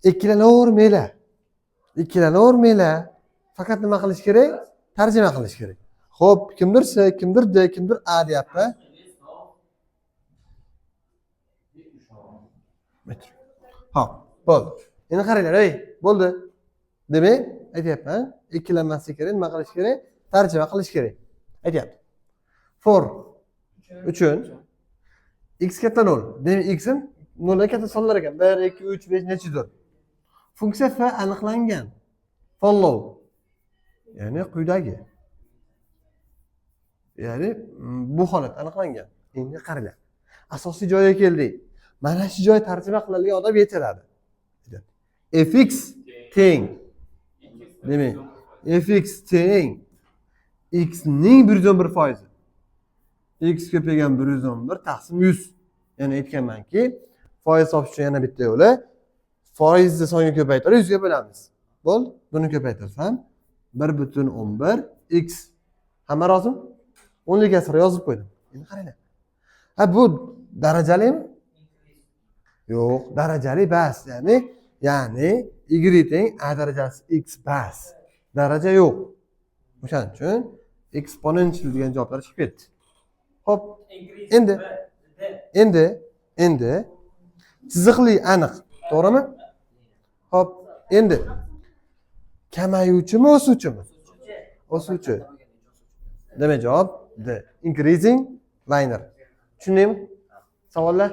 Ikkilanavermanglar. Ikkilanavermanglar. Faqat nima qilish kerak? Tarjima qilish kerak. Xo'p, kimdir S, kimdir D, kimdir A deyapti. Hop, bo'ldi. Endi qaranglar, ey, bo'ldi. Demak, aytyapman, ikkilanmaslik kerak, nima qilish kerak? Tarjima qilish kerak. Aytyapti. For uchun x katta 0. Demak, x ni 0 ga katta sonlar ekan. 1, 2, 3, 5 nechidir? Funksiya f aniqlangan. Follow. Ya'ni quyidagi. Ya'ni bu holat aniqlangan. Endi qaranglar. Asosiy joyga keldik. Mana shu joy tarjima qilinadigan odam yetiladi. fx teng. Demak, fx teng x ning 111%. X ko'paygan 111 taqsim 100. Ya'ni aytganmanki, foiz topish uchun yana bitta yo'li foizni songa ko'paytirib 100 ga bo'lamiz. Bo'ldi? Buni ko'paytirsam 1.11 x. Hamma rozimi? 10 ga kasra yozib qo'ydim. Endi qaranglar. Ha, bu darajalimi? Yo'q, darajali bas. Ya'ni y teng a darajasi x bas. Daraja yo'q. O'shaning uchun exponential degan javoblar chiqib ketdi. Xo'p, endi chiziqli aniq, to'g'rimi? Xo'p, endi kamayuvchimi, o'suvchimi? O'suvchi. Demak, javob D. Increasing linear. Tushundingmi? Savollar?